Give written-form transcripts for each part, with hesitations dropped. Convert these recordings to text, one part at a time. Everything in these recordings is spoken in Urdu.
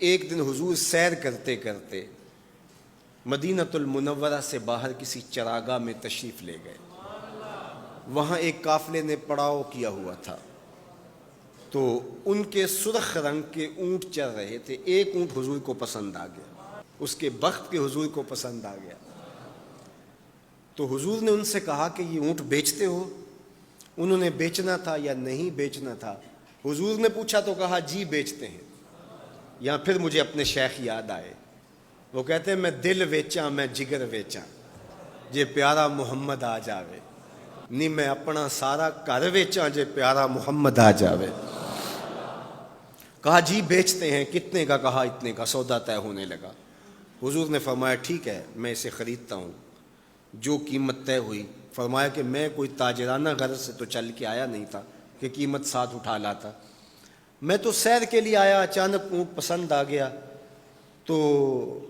ایک دن حضور سیر کرتے کرتے مدینۃ المنورہ سے باہر کسی چراگاہ میں تشریف لے گئے۔ وہاں ایک قافلے نے پڑاؤ کیا ہوا تھا، تو ان کے سرخ رنگ کے اونٹ چل رہے تھے۔ ایک اونٹ حضور کو پسند آ گیا، اس کے بخت کے حضور کو پسند آ گیا، تو حضور نے ان سے کہا کہ یہ اونٹ بیچتے ہو؟ انہوں نے بیچنا تھا یا نہیں بیچنا تھا؟ حضور نے پوچھا تو کہا جی بیچتے ہیں۔ یا پھر مجھے اپنے شیخ یاد آئے، وہ کہتے ہیں میں دل ویچاں میں جگر ویچاں جے پیارا محمد آ جاوے، نہیں میں اپنا سارا گھر ویچاں جے پیارا محمد آ جاوے۔ کہا جی بیچتے ہیں، کتنے کا؟ کہا اتنے کا۔ سودا طے ہونے لگا۔ حضور نے فرمایا ٹھیک ہے میں اسے خریدتا ہوں۔ جو قیمت طے ہوئی، فرمایا کہ میں کوئی تاجرانہ غرض سے تو چل کے آیا نہیں تھا کہ قیمت ساتھ اٹھا لاتا، میں تو سیر کے لیے آیا، اچانک اونٹ پسند آ گیا تو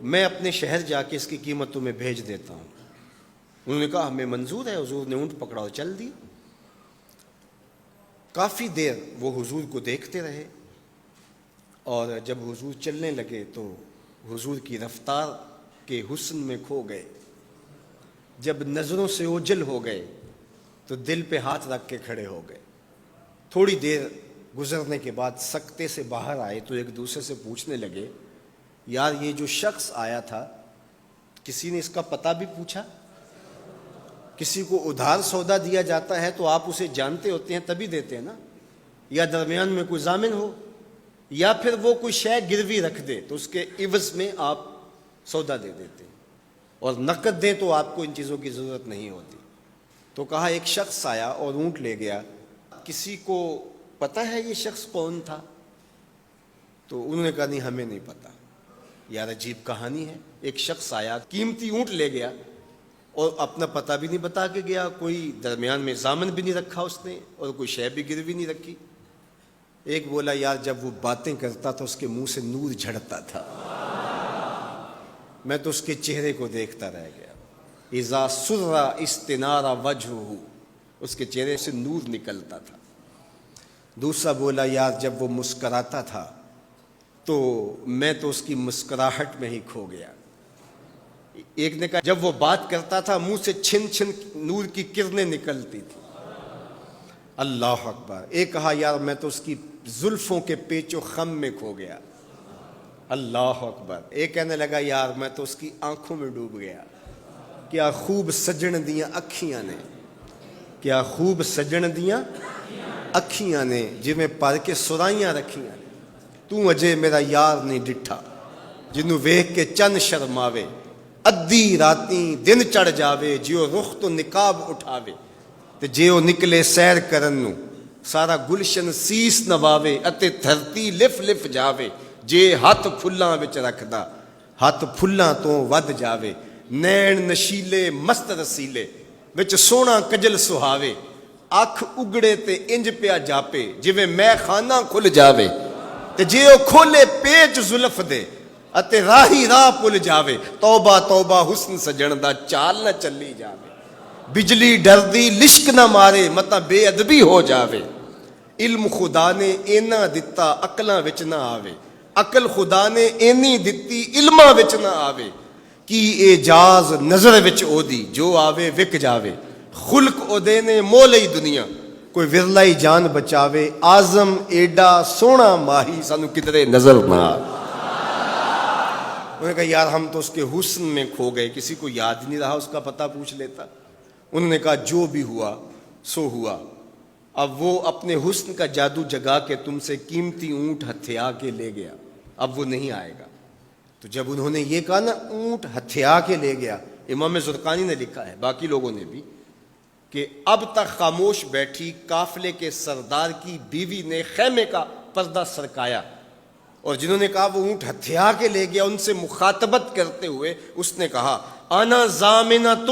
میں اپنے شہر جا کے اس کی قیمت تمہیں بھیج دیتا ہوں۔ انہوں نے کہا ہمیں منظور ہے۔ حضور نے اونٹ پکڑا اور چل دی۔ کافی دیر وہ حضور کو دیکھتے رہے، اور جب حضور چلنے لگے تو حضور کی رفتار کے حسن میں کھو گئے۔ جب نظروں سے اوجھل ہو گئے تو دل پہ ہاتھ رکھ کے کھڑے ہو گئے۔ تھوڑی دیر گزرنے کے بعد سکتے سے باہر آئے تو ایک دوسرے سے پوچھنے لگے یار یہ جو شخص آیا تھا کسی نے اس کا پتہ بھی پوچھا؟ کسی کو ادھار سودا دیا جاتا ہے تو آپ اسے جانتے ہوتے ہیں تبھی دیتے ہیں نا، یا درمیان میں کوئی ضامن ہو، یا پھر وہ کوئی شے گروی رکھ دے تو اس کے عوض میں آپ سودا دے دیتے ہیں، اور نقد دیں تو آپ کو ان چیزوں کی ضرورت نہیں ہوتی۔ تو کہا ایک شخص آیا اور اونٹ لے گیا، کسی کو پتہ ہے یہ شخص کون تھا؟ تو انہوں نے کہا نہیں ہمیں نہیں پتہ۔ یار عجیب کہانی ہے، ایک شخص آیا قیمتی اونٹ لے گیا اور اپنا پتہ بھی نہیں بتا کے گیا، کوئی درمیان میں ضامن بھی نہیں رکھا اس نے، اور کوئی شے بھی گروی نہیں رکھی۔ ایک بولا یار جب وہ باتیں کرتا تھا اس کے منہ سے نور جھڑتا تھا، میں تو اس کے چہرے کو دیکھتا رہ گیا۔ اذا سر استنار وجہہ، اس کے چہرے سے نور نکلتا تھا۔ دوسرا بولا یار جب وہ مسکراتا تھا تو میں تو اس کی مسکراہٹ میں ہی کھو گیا۔ ایک نے کہا جب وہ بات کرتا تھا منہ سے چھن چھن نور کی کرنیں نکلتی تھی۔ اللہ اکبر۔ ایک کہا یار میں تو اس کی زلفوں کے پیچ و خم میں کھو گیا۔ اللہ اکبر۔ ایک کہنے لگا یار میں تو اس کی آنکھوں میں ڈوب گیا، کیا خوب سجن دیاں اکھیاں نے، کیا خوب سجن دیاں اکھیاں نے جویں پر کے سرائیاں رکھیاں نے، تو اجے میرا یار نہیں ڈٹھا جنوں ویکھ کے چن شرماوے، ادھی راتیں دن چڑھ جاوے جیو رخ تو نقاب اٹھاوے، تے جیو نکلے سیر کرن نو سارا گلشن سیس نواوے، اتے دھرتی لف لف جاوے جے ہاتھ پھلاں وچ رکھدا ہاتھ پھلاں تو ود جاوے، نین نشیلے مست رسیلے وچ سونا کجل سہاوے، اکھ اگڑے تے انج پیا جاپے جویں میں خانہ کھل جاوے، تے جے او کھولے پیچ زلف دے اتے راہی راہ پل جاوے، توبہ توبہ حسن سجن دا چال نہ چلی جاوے، بجلی ڈردی لشک نہ مارے متا بے ادبی ہو جاوے، علم خدا نے اینا دتا عقلاں وچ نہ آوے، عقل خدا نے اینی دتی علماں وچ نہ آوے، کی اعجاز نظر وچ او دی جو آوے وک جاوے، خلق او دے نے مولئی دنیا کوئی ورلائی جان بچاوے، آزم ایڈا سونا ماہی سانو کدرے نظر نہ آوے۔ انہوں نے کہا یار ہم تو اس کے حسن میں کھو گئے، کسی کو یاد نہیں رہا اس کا پتہ پوچھ لیتا۔ انہوں نے کہا جو بھی ہوا سو ہوا، اب وہ اپنے حسن کا جادو جگا کے تم سے قیمتی اونٹ ہتھیا کے لے گیا، اب وہ نہیں آئے گا۔ تو جب انہوں نے یہ کہا نا اونٹ ہتھیا کے لے گیا، امام زرقانی نے لکھا ہے باقی لوگوں نے بھی کہ اب تک خاموش بیٹھی قافلے کے سردار کی بیوی نے خیمے کا پردہ سرکایا، اور جنہوں نے کہا وہ اونٹ ہتھیا کے لے گیا ان سے مخاطبت کرتے ہوئے اس نے کہا انا ضامنۃ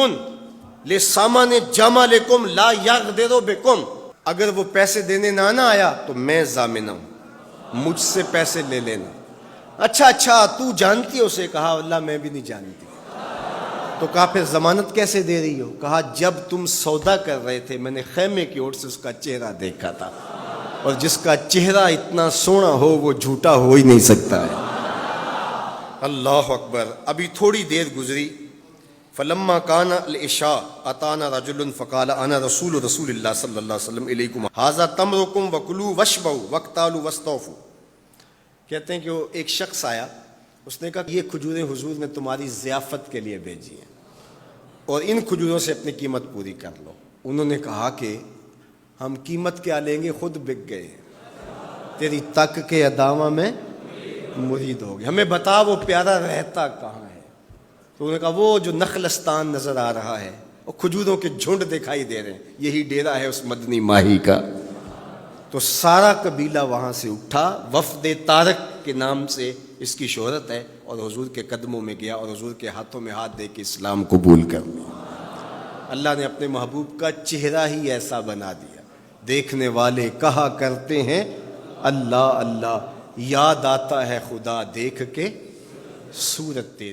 لسامان جمالکم لا یغدر بکم، اگر وہ پیسے دینے نہ آیا تو میں ضامنہ ہوں، مجھ سے پیسے لے لینا۔ اچھا تو جانتی ہو اسے؟ کہا اللہ میں بھی نہیں جانتی۔ تو کہا پھر ضمانت کیسے دے رہی ہو؟ کہا جب تم سودا کر رہے تھے میں نے خیمے کی اوٹ سے اس کا چہرہ دیکھا تھا، اور جس کا چہرہ اتنا سونا ہو وہ جھوٹا ہو ہی نہیں سکتا ہے۔ اللہ اکبر. ابھی تھوڑی دیر گزری. فلما کان العشاء اتانا رجل فقال انا رسول اللہ صلی اللہ علیہ وسلم الیکم ھذا تمرکم وکلوا واشبعوا واقتالوا واستوفوا. کہتے ہیں کہ وہ ایک شخص آیا, اس نے کہا یہ کھجوریں حضور نے تمہاری ضیافت کے لیے بھیجی ہیں اور ان کھجوروں سے اپنی قیمت پوری کر لو. انہوں نے کہا کہ ہم قیمت کیا لیں گے, خود بک گئے, تیری تک کے ادامہ میں مرید ہو گئے, ہمیں بتا وہ پیارا رہتا کہاں ہے. تو انہوں نے کہا وہ جو نخلستان نظر آ رہا ہے, اور کھجوروں کے جھنڈ دکھائی دے رہے ہیں, یہی ڈیرا ہے اس مدنی ماہی کا. تو سارا قبیلہ وہاں سے اٹھا, وفد طارق کے نام سے اس کی شہرت ہے, اور حضور کے قدموں میں گیا اور حضور کے ہاتھوں میں ہاتھ دے کے اسلام قبول کر لیا. اللہ نے اپنے محبوب کا چہرہ ہی ایسا بنا دیا, دیکھنے والے کہا کرتے ہیں اللہ اللہ, یاد آتا ہے خدا دیکھ کے صورت تیری.